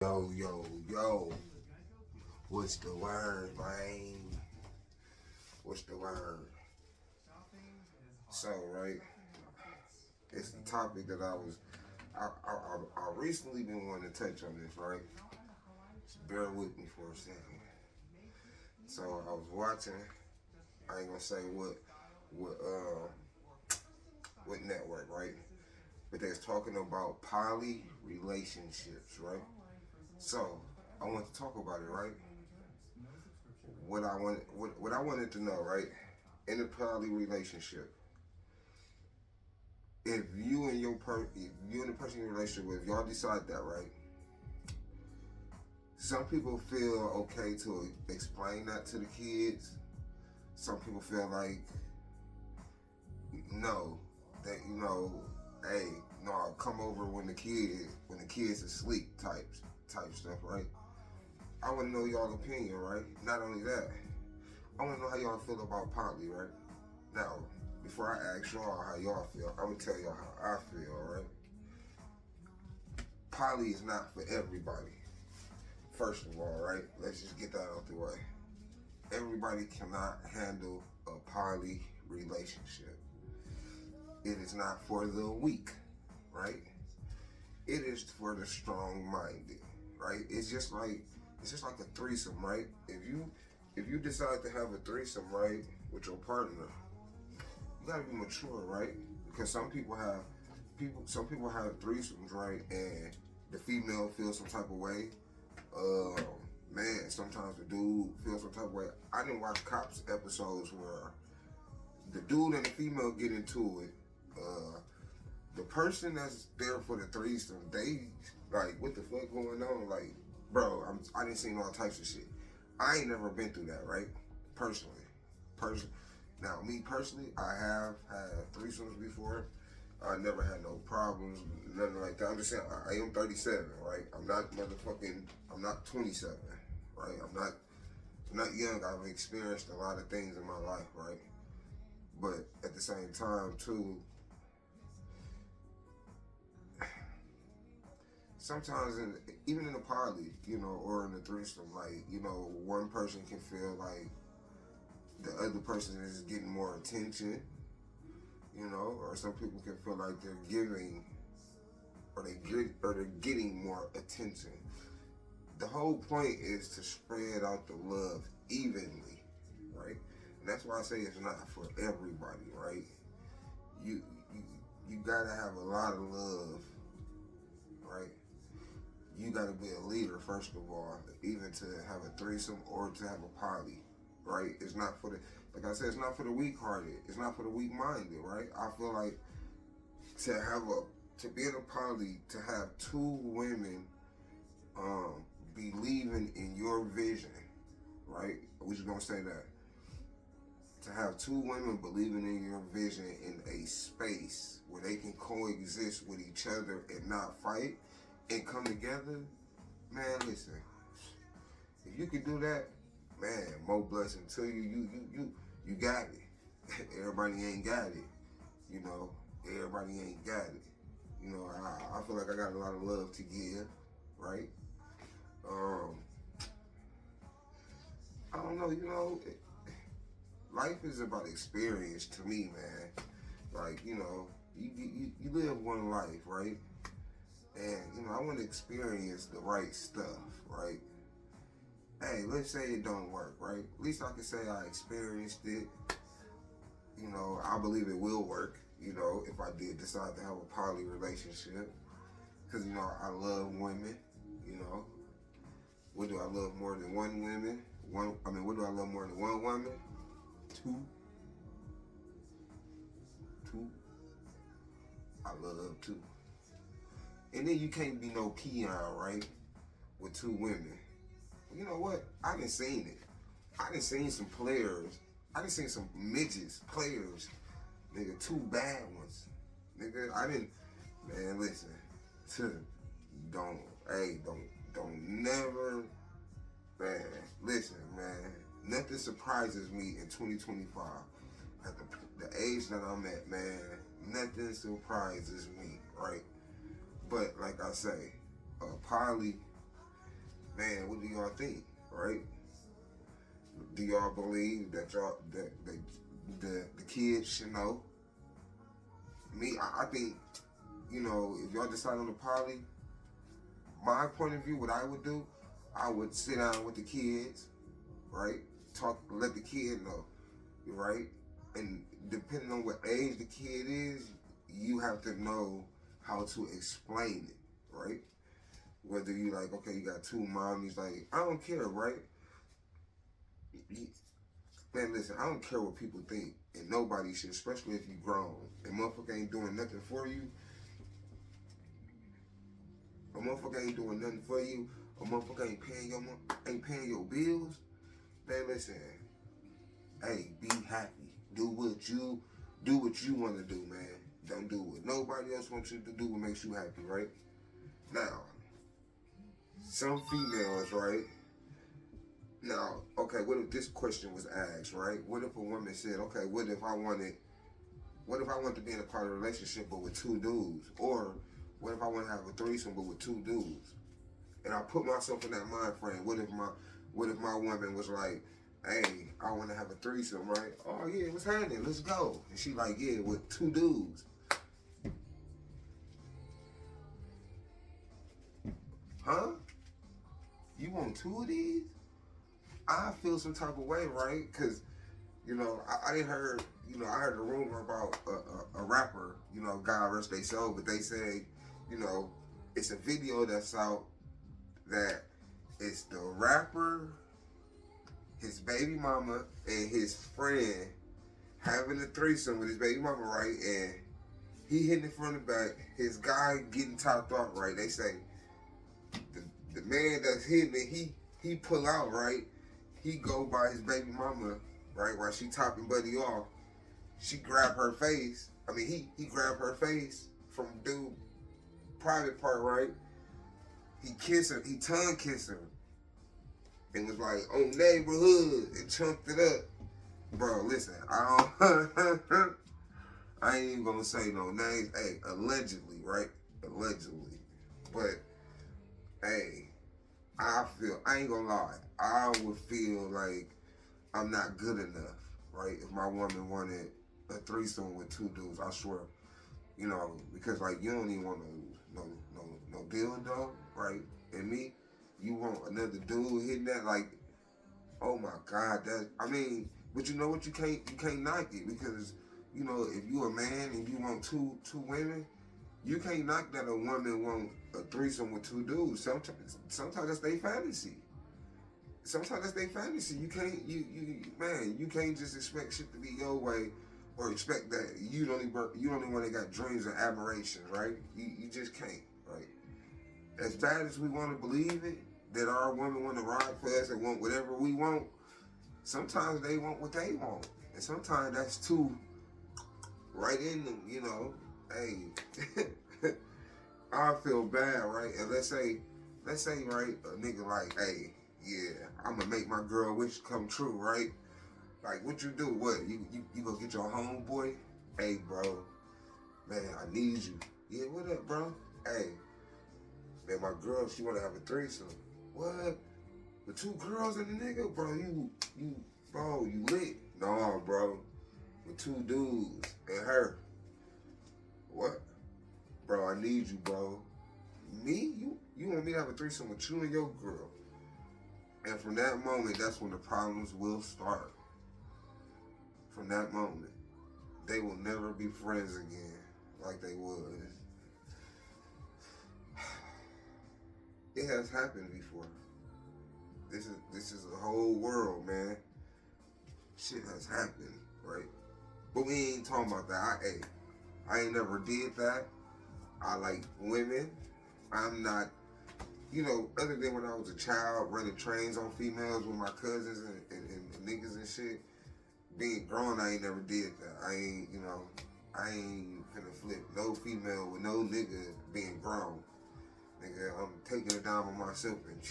Yo, yo, yo, what's the word, man? What's the word? So, right, it's the topic that I recently been wanting to touch on this, right? Just bear with me for a second. So, I was watching, I ain't gonna say what, what network, right? But they was talking about poly relationships, right? So, I want to talk about it, right? What I wanted to know, right? In a poly relationship, if you and the person you're in a relationship with, y'all decide that, right? Some people feel okay to explain that to the kids. Some people feel like no, that hey, no, come over when the kids asleep type stuff, right? I want to know y'all opinion, right? Not only that, I want to know how y'all feel about poly, right? Now, before I ask y'all how y'all feel, I'm gonna tell y'all how I feel, right? Poly is not for everybody. First of all, right? Let's just get that out the way. Everybody cannot handle a poly relationship. It is not for the weak, right? It is for the strong-minded, right? It's just like a threesome, right? If you decide to have a threesome, right, with your partner, you gotta be mature, right? Because some people have threesomes, right, and the female feels some type of way. Uh, Man, sometimes the dude feels some type of way. I didn't watch Cops episodes where the dude and the female get into it. The person that's there for the threesome, they like, what the fuck going on? Like, bro, I didn't see all types of shit. I ain't never been through that, right? Personally, Now, me personally, I have had threesomes before. I never had no problems, nothing like that. I'm just saying, I am 37, right? I'm not 27, right? I'm not young. I've experienced a lot of things in my life, right? But at the same time, too, sometimes even in a poly, or in a threesome, like, one person can feel like the other person is getting more attention, or some people can feel like they're giving or they're getting more attention. The whole point is to spread out the love evenly, right? And that's why I say it's not for everybody, right? You you, you gotta have a lot of love, right? You gotta be a leader first of all, even to have a threesome or to have a poly, right? It's not for the like I said, it's not for the weak-hearted. It's not for the weak-minded, right? I feel like to be in a poly, to have two women believing in your vision, right? We just gonna say that. To have two women believing in your vision in a space where they can coexist with each other and not fight and come together, man, listen. If you can do that, man, more blessing to you. You got it. Everybody ain't got it, you know. Everybody ain't got it. I feel like I got a lot of love to give, right? Um, I don't know, life is about experience to me, man. Like, you live one life, right? And, I want to experience the right stuff, right? Hey, let's say it don't work, right? At least I can say I experienced it. I believe it will work, if I did decide to have a poly relationship. Because, I love women, you know. What do I love more than one woman? What do I love more than one woman? Two. Two. I love two. And then you can't be no peon, right? With two women. You know what? I done seen it. I done seen some players. I done seen some midgets, players. Nigga, two bad ones. Nigga, man, listen. Don't never, man, listen, man. Nothing surprises me in 2025. At the age that I'm at, man, nothing surprises me, right? But like I say, poly man, what do y'all think, right? Do y'all believe that the kids should know? Me, I think, you know, if y'all decide on the poly, my point of view, what I would do, I would sit down with the kids, right? Talk, let the kid know, right? And depending on what age the kid is, you have to know how to explain it, right? Whether you like, okay, you got two mommies, like, I don't care, right? Man, listen, I don't care what people think, and nobody should, especially if you grown. And motherfucker ain't doing nothing for you. A motherfucker ain't doing nothing for you. A motherfucker ain't paying your bills. Man, listen. Hey, be happy. Do what you want to do, man. Don't do what nobody else wants you to do. What makes you happy, right? Now, some females, right? Now, okay, what if this question was asked, right? What if a woman said, okay, what if I wanted to be in a part of a relationship but with two dudes? Or what if I want to have a threesome but with two dudes? And I put myself in that mind frame. What if my woman was like, hey, I want to have a threesome, right? Oh yeah, what's happening? Let's go. And she like, yeah, with two dudes. Huh? You want two of these? I feel some type of way, right? Because, you know, I didn't heard, you know, I heard a rumor about a rapper, you know, God rest their soul, but they say, you know, it's a video that's out that it's the rapper, his baby mama, and his friend having a threesome with his baby mama, right? And he hitting it from the back, his guy getting topped off, right? They say the man that's hitting it, he pull out, right? He go by his baby mama, right? While she topping Buddy off, she grab her face. I mean, he grabbed her face from dude private part, right? He kiss her, he tongue kiss her, and was like on neighborhood and chunked it up. Bro, listen, I don't, I ain't even gonna say no names. Hey, allegedly, right? Allegedly, but hey, I ain't gonna lie. I would feel like I'm not good enough, right? If my woman wanted a threesome with two dudes, I swear, you know, because like you don't even want no dildo, right? And me, you want another dude hitting that, like, oh my God, I mean, but you know what? You can't knock it because, you know, if you a man and you want two women, you can't knock that a woman want a threesome with two dudes. Sometimes that's their fantasy. Sometimes that's their fantasy. You can't, man, you can't just expect shit to be your way, or expect that you the only one that got dreams and admirations, right? You just can't, right? As bad as we want to believe it, that our women want to ride for us and want whatever we want, sometimes they want what they want. And sometimes that's too right in them, you know. Hey, I feel bad, right? And let's say, right, a nigga like, hey, yeah, I'm gonna make my girl wish come true, right? Like, what you do? What? You go get your homeboy? Hey, bro, man, I need you. Yeah, what up, bro? Hey, man, my girl, she wanna have a threesome. What? With two girls and a nigga, bro? Bro, you lit? No, bro. With two dudes and her. What? Bro, I need you, bro. Me? You want me to have a threesome with you and your girl? And from that moment, that's when the problems will start. From that moment, they will never be friends again like they was. It has happened before. This is a whole world, man. Shit has happened, right? But we ain't talking about that. I ain't never did that. I like women. I'm not, you know, other than when I was a child running trains on females with my cousins and niggas and shit. Being grown, I ain't never did that. I ain't finna flip no female with no nigga being grown. Nigga, I'm taking it down on myself and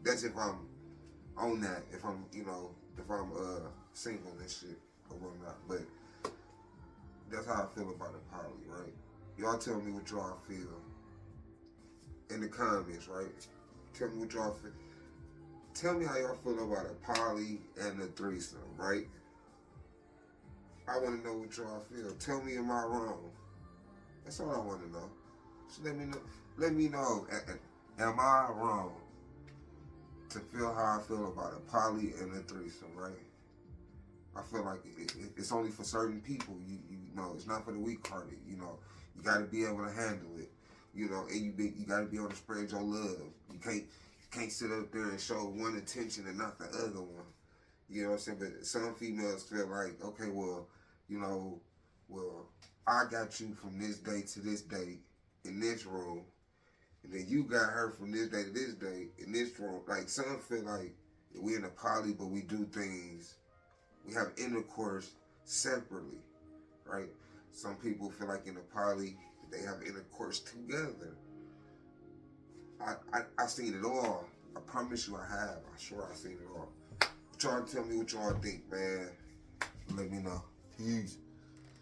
that's if I'm on that. If I'm, you know, if I'm single and shit or whatnot. But that's how I feel about it, poly, right? Y'all tell me what y'all feel in the comments, right? Tell me what y'all feel. Tell me how y'all feel about a poly and a threesome, right? I want to know what y'all feel. Tell me, am I wrong? That's all I want to know. Just let me know. Let me know. Am I wrong to feel how I feel about a poly and a threesome, right? I feel like it's only for certain people. You know, it's not for the weak-hearted. You know, you got to be able to handle it. You know, and you got to be able to spread your love. You can't sit up there and show one attention and not the other one. You know what I'm saying? But some females feel like, okay, well, you know, well, I got you from this day to this day in this room, and then you got her from this day to this day in this room. Like some feel like we in a poly, but we do things. We have intercourse separately, right? Some people feel like in a poly they have intercourse together. I seen it all. I promise you I have. I sure I seen it all. But y'all tell me what y'all think, man.